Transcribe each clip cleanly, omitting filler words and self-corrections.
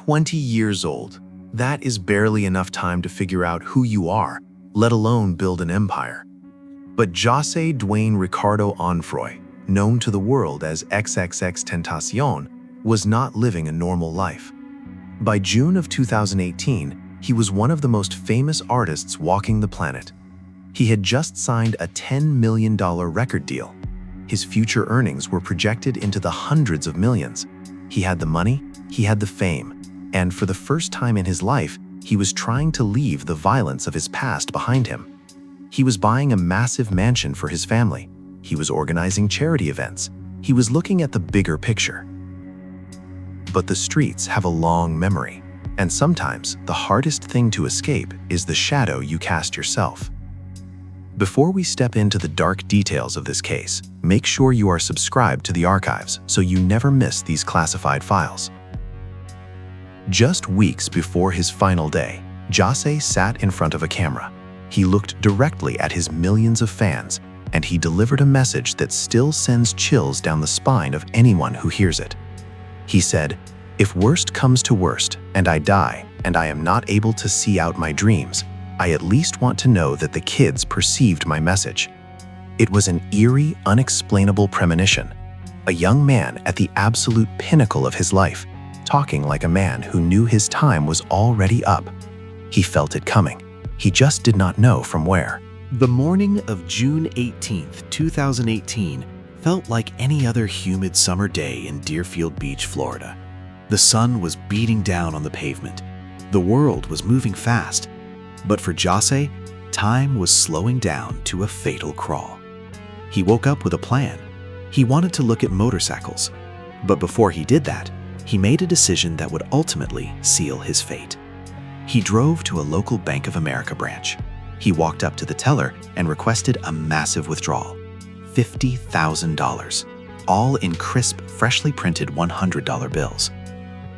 20 years old. That is barely enough time to figure out who you are, let alone build an empire. But Jahseh Ricardo Onfroy, known to the world as XXXTentacion, was not living a normal life. By June of 2018, he was one of the most famous artists walking the planet. He had just signed a $10 million record deal. His future earnings were projected into the hundreds of millions. He had the money, he had the fame, and for the first time in his life, he was trying to leave the violence of his past behind him. He was buying a massive mansion for his family. He was organizing charity events. He was looking at the bigger picture. But the streets have a long memory, and sometimes the hardest thing to escape is the shadow you cast yourself. Before we step into the dark details of this case, make sure you are subscribed to the archives so you never miss these classified files. Just weeks before his final day, Jahseh sat in front of a camera. He looked directly at his millions of fans, and he delivered a message that still sends chills down the spine of anyone who hears it. He said, "If worst comes to worst, and I die, and I am not able to see out my dreams, I at least want to know that the kids perceived my message." It was an eerie, unexplainable premonition. A young man at the absolute pinnacle of his life, talking like a man who knew his time was already up. He felt it coming. He just did not know from where. The morning of June 18th, 2018 felt like any other humid summer day in Deerfield Beach, Florida. The sun was beating down on the pavement. The world was moving fast. But for Jahseh, time was slowing down to a fatal crawl. He woke up with a plan. He wanted to look at motorcycles. But before he did that, he made a decision that would ultimately seal his fate. He drove to a local Bank of America branch. He walked up to the teller and requested a massive withdrawal, $50,000, all in crisp, freshly printed $100 bills.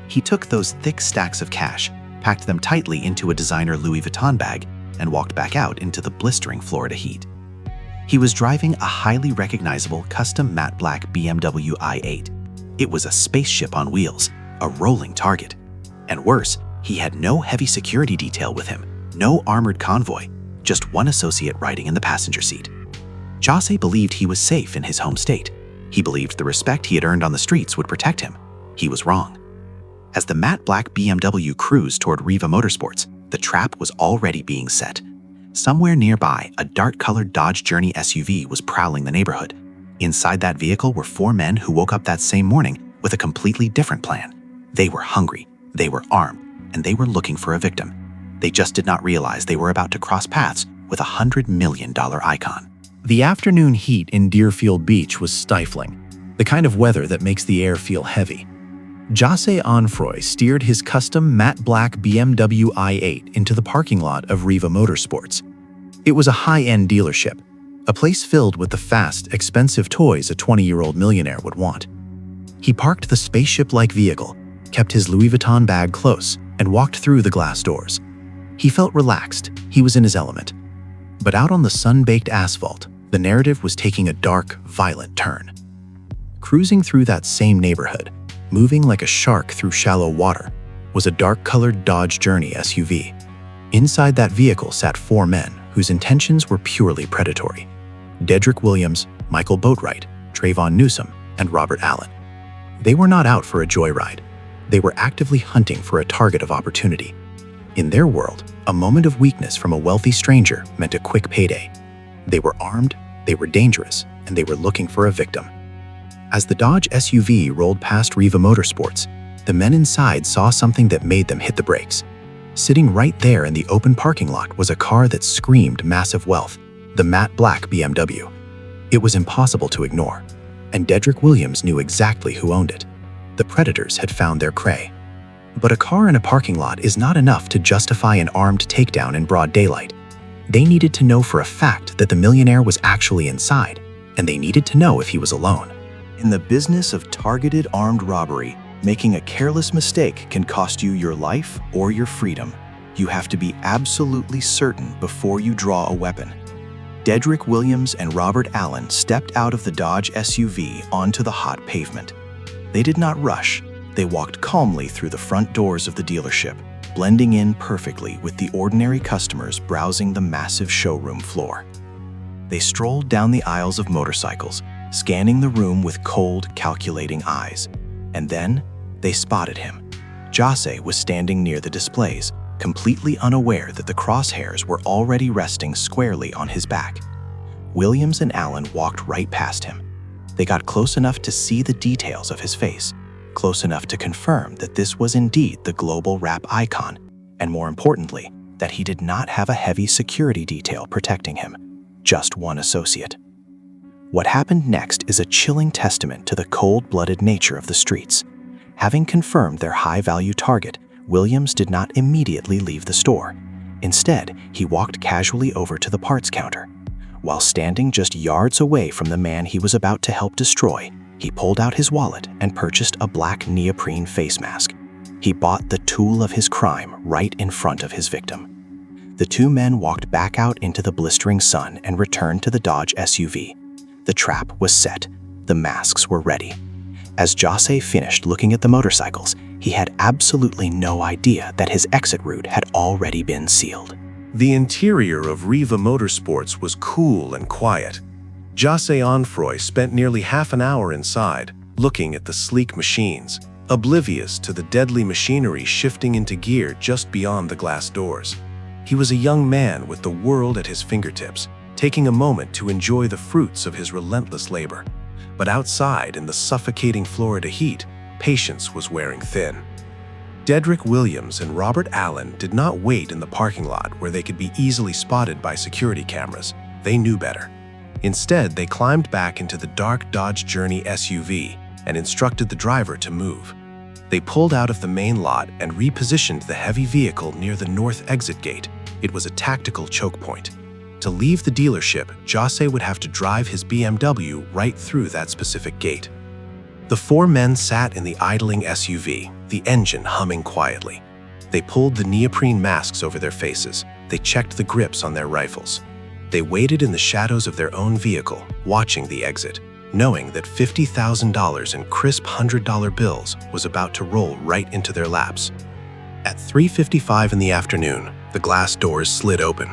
He took those thick stacks of cash, packed them tightly into a designer Louis Vuitton bag, and walked back out into the blistering Florida heat. He was driving a highly recognizable custom matte black BMW i8. It was a spaceship on wheels, a rolling target. And worse, he had no heavy security detail with him, no armored convoy, just one associate riding in the passenger seat. Jahseh believed he was safe in his home state. He believed the respect he had earned on the streets would protect him. He was wrong. As the matte black BMW cruised toward Riva Motorsports, the trap was already being set. Somewhere nearby, a dark-colored Dodge Journey SUV was prowling the neighborhood. Inside that vehicle were 4 men who woke up that same morning with a completely different plan. They were hungry, they were armed, and they were looking for a victim. They just did not realize they were about to cross paths with a $100 million icon. The afternoon heat in Deerfield Beach was stifling, the kind of weather that makes the air feel heavy. Jahseh Onfroy steered his custom matte black BMW i8 into the parking lot of Riva Motorsports. It was a high-end dealership, a place filled with the fast, expensive toys a 20-year-old millionaire would want. He parked the spaceship-like vehicle, kept his Louis Vuitton bag close, and walked through the glass doors. He felt relaxed. He was in his element. But out on the sun-baked asphalt, the narrative was taking a dark, violent turn. Cruising through that same neighborhood, moving like a shark through shallow water, was a dark-colored Dodge Journey SUV. Inside that vehicle sat 4 men whose intentions were purely predatory: Dedrick Williams, Michael Boatwright, Trayvon Newsom, and Robert Allen. They were not out for a joyride. They were actively hunting for a target of opportunity. In their world, a moment of weakness from a wealthy stranger meant a quick payday. They were armed, they were dangerous, and they were looking for a victim. As the Dodge SUV rolled past Riva Motorsports, the men inside saw something that made them hit the brakes. Sitting right there in the open parking lot was a car that screamed massive wealth, the matte black BMW. It was impossible to ignore, and Dedrick Williams knew exactly who owned it. The predators had found their prey. But a car in a parking lot is not enough to justify an armed takedown in broad daylight. They needed to know for a fact that the millionaire was actually inside, and they needed to know if he was alone. In the business of targeted armed robbery, making a careless mistake can cost you your life or your freedom. You have to be absolutely certain before you draw a weapon. Dedrick Williams and Robert Allen stepped out of the Dodge SUV onto the hot pavement. They did not rush. They walked calmly through the front doors of the dealership, blending in perfectly with the ordinary customers browsing the massive showroom floor. They strolled down the aisles of motorcycles, scanning the room with cold, calculating eyes. And then they spotted him. Jahseh was standing near the displays, completely unaware that the crosshairs were already resting squarely on his back. Williams and Allen walked right past him. They got close enough to see the details of his face, close enough to confirm that this was indeed the global rap icon, and more importantly, that he did not have a heavy security detail protecting him, just one associate. What happened next is a chilling testament to the cold-blooded nature of the streets. Having confirmed their high-value target, Williams did not immediately leave the store. Instead, he walked casually over to the parts counter. While standing just yards away from the man he was about to help destroy, he pulled out his wallet and purchased a black neoprene face mask. He bought the tool of his crime right in front of his victim. The two men walked back out into the blistering sun and returned to the Dodge SUV. The trap was set. The masks were ready. As Jahseh finished looking at the motorcycles, he had absolutely no idea that his exit route had already been sealed. The interior of Riva Motorsports was cool and quiet. Jahseh Onfroy spent nearly half an hour inside, looking at the sleek machines, oblivious to the deadly machinery shifting into gear just beyond the glass doors. He was a young man with the world at his fingertips, taking a moment to enjoy the fruits of his relentless labor. But outside, in the suffocating Florida heat, patience was wearing thin. Dedrick Williams and Robert Allen did not wait in the parking lot where they could be easily spotted by security cameras. They knew better. Instead, they climbed back into the dark Dodge Journey SUV and instructed the driver to move. They pulled out of the main lot and repositioned the heavy vehicle near the north exit gate. It was a tactical choke point. To leave the dealership, Jahseh would have to drive his BMW right through that specific gate. The four men sat in the idling SUV, the engine humming quietly. They pulled the neoprene masks over their faces. They checked the grips on their rifles. They waited in the shadows of their own vehicle, watching the exit, knowing that $50,000 in crisp $100 bills was about to roll right into their laps. At 3:55 in the afternoon, the glass doors slid open.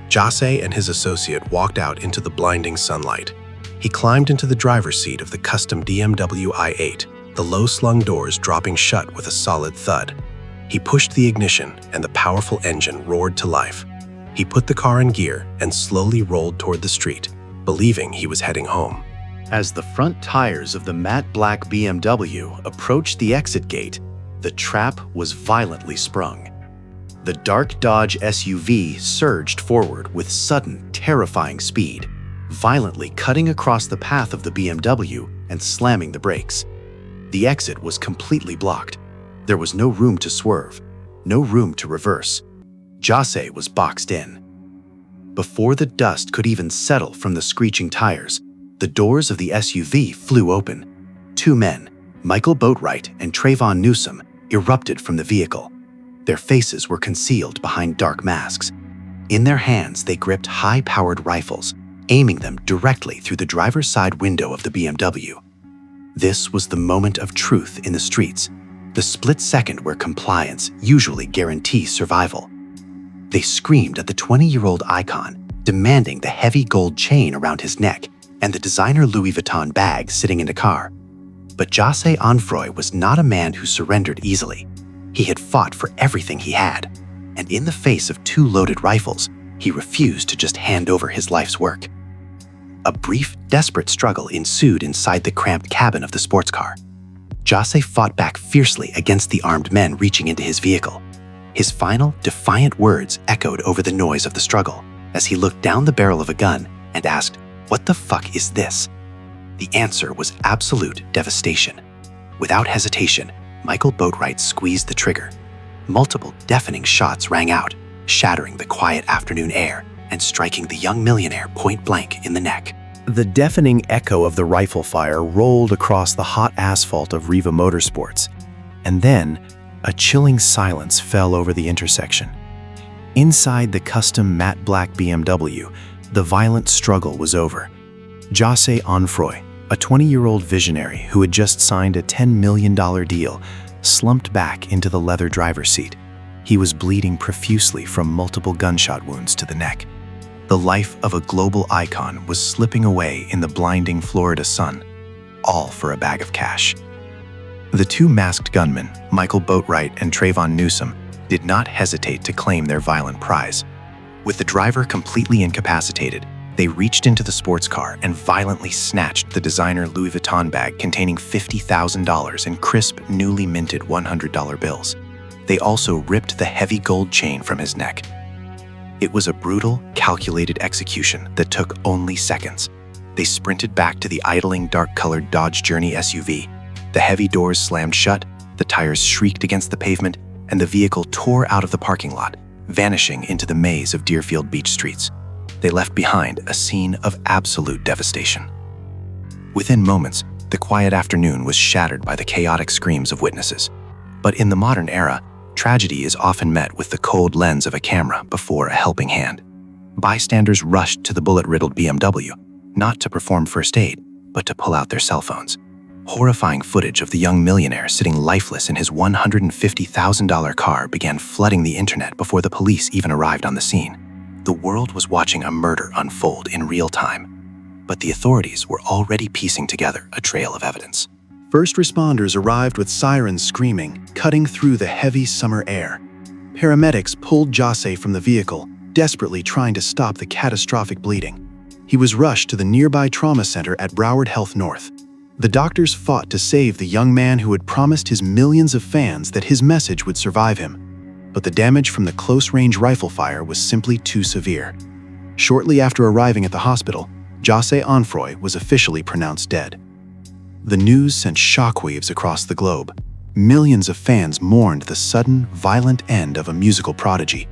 Jahseh and his associate walked out into the blinding sunlight. He climbed into the driver's seat of the custom BMW i8, the low-slung doors dropping shut with a solid thud. He pushed the ignition, and the powerful engine roared to life. He put the car in gear and slowly rolled toward the street, believing he was heading home. As the front tires of the matte black BMW approached the exit gate, the trap was violently sprung. The dark Dodge SUV surged forward with sudden, terrifying speed, violently cutting across the path of the BMW and slamming the brakes. The exit was completely blocked. There was no room to swerve, no room to reverse. Jahseh was boxed in. Before the dust could even settle from the screeching tires, the doors of the SUV flew open. Two men, Michael Boatwright and Trayvon Newsom, erupted from the vehicle. Their faces were concealed behind dark masks. In their hands, they gripped high-powered rifles, aiming them directly through the driver's side window of the BMW. This was the moment of truth in the streets, the split second where compliance usually guarantees survival. They screamed at the 20-year-old icon, demanding the heavy gold chain around his neck and the designer Louis Vuitton bag sitting in the car. But Jahseh Onfroy was not a man who surrendered easily. He had fought for everything he had, and in the face of two loaded rifles, he refused to just hand over his life's work. A brief, desperate struggle ensued inside the cramped cabin of the sports car. Jahseh fought back fiercely against the armed men reaching into his vehicle. His final, defiant words echoed over the noise of the struggle as he looked down the barrel of a gun and asked, "What the fuck is this?" The answer was absolute devastation. Without hesitation, Michael Boatwright squeezed the trigger. Multiple deafening shots rang out, shattering the quiet afternoon air and striking the young millionaire point blank in the neck. The deafening echo of the rifle fire rolled across the hot asphalt of Riva Motorsports, and then a chilling silence fell over the intersection. Inside the custom matte black BMW, the violent struggle was over. Jahseh Onfroy, a 20-year-old visionary who had just signed a $10 million deal, slumped back into the leather driver's seat. He was bleeding profusely from multiple gunshot wounds to the neck. The life of a global icon was slipping away in the blinding Florida sun, all for a bag of cash. The two masked gunmen, Michael Boatwright and Trayvon Newsom, did not hesitate to claim their violent prize. With the driver completely incapacitated, they reached into the sports car and violently snatched the designer Louis Vuitton bag containing $50,000 in crisp, newly minted $100 bills. They also ripped the heavy gold chain from his neck. It was a brutal, calculated execution that took only seconds. They sprinted back to the idling dark-colored Dodge Journey SUV. The heavy doors slammed shut, the tires shrieked against the pavement, and the vehicle tore out of the parking lot, vanishing into the maze of Deerfield Beach streets. They left behind a scene of absolute devastation. Within moments, the quiet afternoon was shattered by the chaotic screams of witnesses. But in the modern era, tragedy is often met with the cold lens of a camera before a helping hand. Bystanders rushed to the bullet-riddled BMW, not to perform first aid, but to pull out their cell phones. Horrifying footage of the young millionaire sitting lifeless in his $150,000 car began flooding the internet before the police even arrived on the scene. The world was watching a murder unfold in real time, but the authorities were already piecing together a trail of evidence. First responders arrived with sirens screaming, cutting through the heavy summer air. Paramedics pulled Jahseh from the vehicle, desperately trying to stop the catastrophic bleeding. He was rushed to the nearby trauma center at Broward Health North. The doctors fought to save the young man who had promised his millions of fans that his message would survive him. But the damage from the close-range rifle fire was simply too severe. Shortly after arriving at the hospital, Jahseh Onfroy was officially pronounced dead. The news sent shockwaves across the globe. Millions of fans mourned the sudden, violent end of a musical prodigy.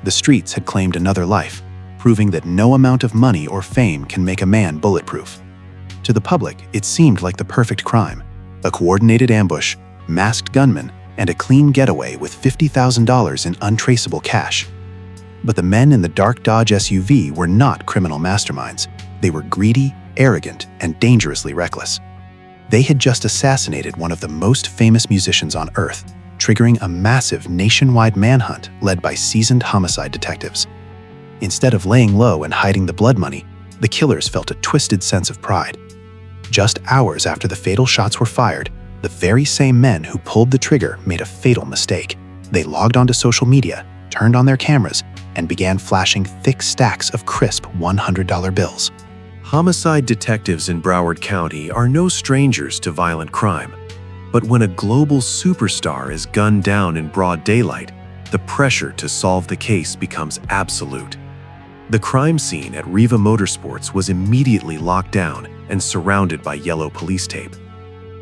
The streets had claimed another life, proving that no amount of money or fame can make a man bulletproof. To the public, it seemed like the perfect crime: a coordinated ambush, masked gunmen, and a clean getaway with $50,000 in untraceable cash. But the men in the dark Dodge SUV were not criminal masterminds. They were greedy, arrogant, and dangerously reckless. They had just assassinated one of the most famous musicians on Earth, triggering a massive nationwide manhunt led by seasoned homicide detectives. Instead of laying low and hiding the blood money, the killers felt a twisted sense of pride. Just hours after the fatal shots were fired, the very same men who pulled the trigger made a fatal mistake. They logged onto social media, turned on their cameras, and began flashing thick stacks of crisp $100 bills. Homicide detectives in Broward County are no strangers to violent crime. But when a global superstar is gunned down in broad daylight, the pressure to solve the case becomes absolute. The crime scene at Riva Motorsports was immediately locked down and surrounded by yellow police tape.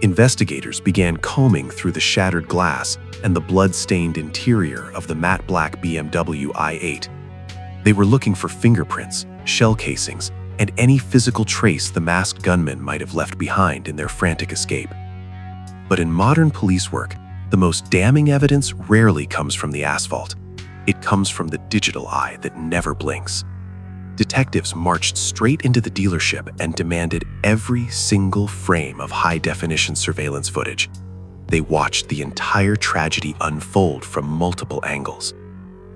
Investigators began combing through the shattered glass and the blood-stained interior of the matte black BMW i8. They were looking for fingerprints, shell casings, and any physical trace the masked gunman might have left behind in their frantic escape. But in modern police work, the most damning evidence rarely comes from the asphalt. It comes from the digital eye that never blinks. Detectives marched straight into the dealership and demanded every single frame of high-definition surveillance footage. They watched the entire tragedy unfold from multiple angles.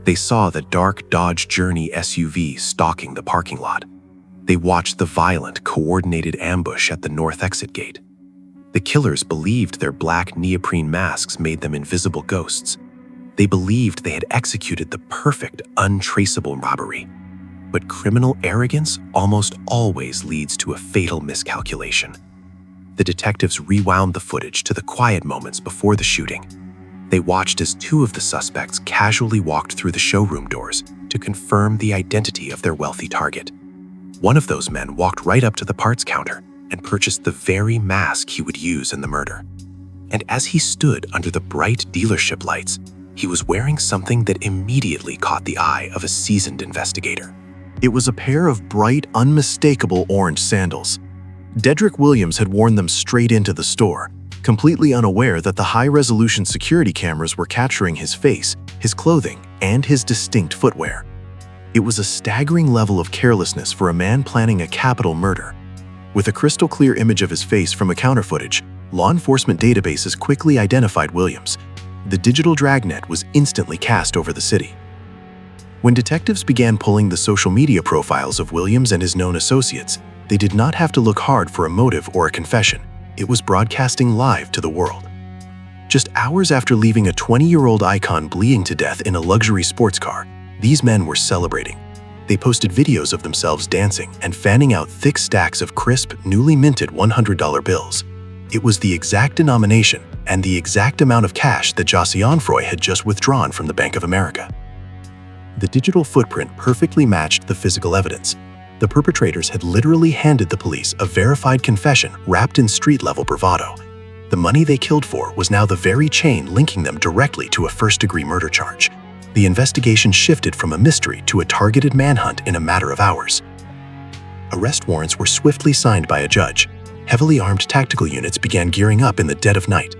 They saw the dark Dodge Journey SUV stalking the parking lot. They watched the violent, coordinated ambush at the north exit gate. The killers believed their black neoprene masks made them invisible ghosts. They believed they had executed the perfect, untraceable robbery. But criminal arrogance almost always leads to a fatal miscalculation. The detectives rewound the footage to the quiet moments before the shooting. They watched as two of the suspects casually walked through the showroom doors to confirm the identity of their wealthy target. One of those men walked right up to the parts counter and purchased the very mask he would use in the murder. And as he stood under the bright dealership lights, he was wearing something that immediately caught the eye of a seasoned investigator. It was a pair of bright, unmistakable orange sandals. Dedrick Williams had worn them straight into the store, completely unaware that the high-resolution security cameras were capturing his face, his clothing, and his distinct footwear. It was a staggering level of carelessness for a man planning a capital murder. With a crystal-clear image of his face from a counter footage, Law enforcement databases quickly identified Williams. The digital dragnet was instantly cast over the city. When detectives began pulling the social media profiles of Williams and his known associates, they did not have to look hard for a motive or a confession. It was broadcasting live to the world. Just hours after leaving a 20-year-old icon bleeding to death in a luxury sports car, these men were celebrating. They posted videos of themselves dancing and fanning out thick stacks of crisp, newly minted $100 bills. It was the exact denomination and the exact amount of cash that Jahseh Onfroy had just withdrawn from the Bank of America. The digital footprint perfectly matched the physical evidence. The perpetrators had literally handed the police a verified confession wrapped in street-level bravado. The money they killed for was now the very chain linking them directly to a first-degree murder charge. The investigation shifted from a mystery to a targeted manhunt in a matter of hours. Arrest warrants were swiftly signed by a judge. Heavily armed tactical units began gearing up in the dead of night.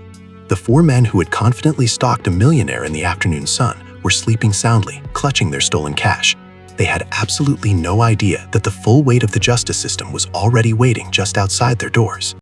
The four men who had confidently stalked a millionaire in the afternoon sun were sleeping soundly, clutching their stolen cash. They had absolutely no idea that the full weight of the justice system was already waiting just outside their doors.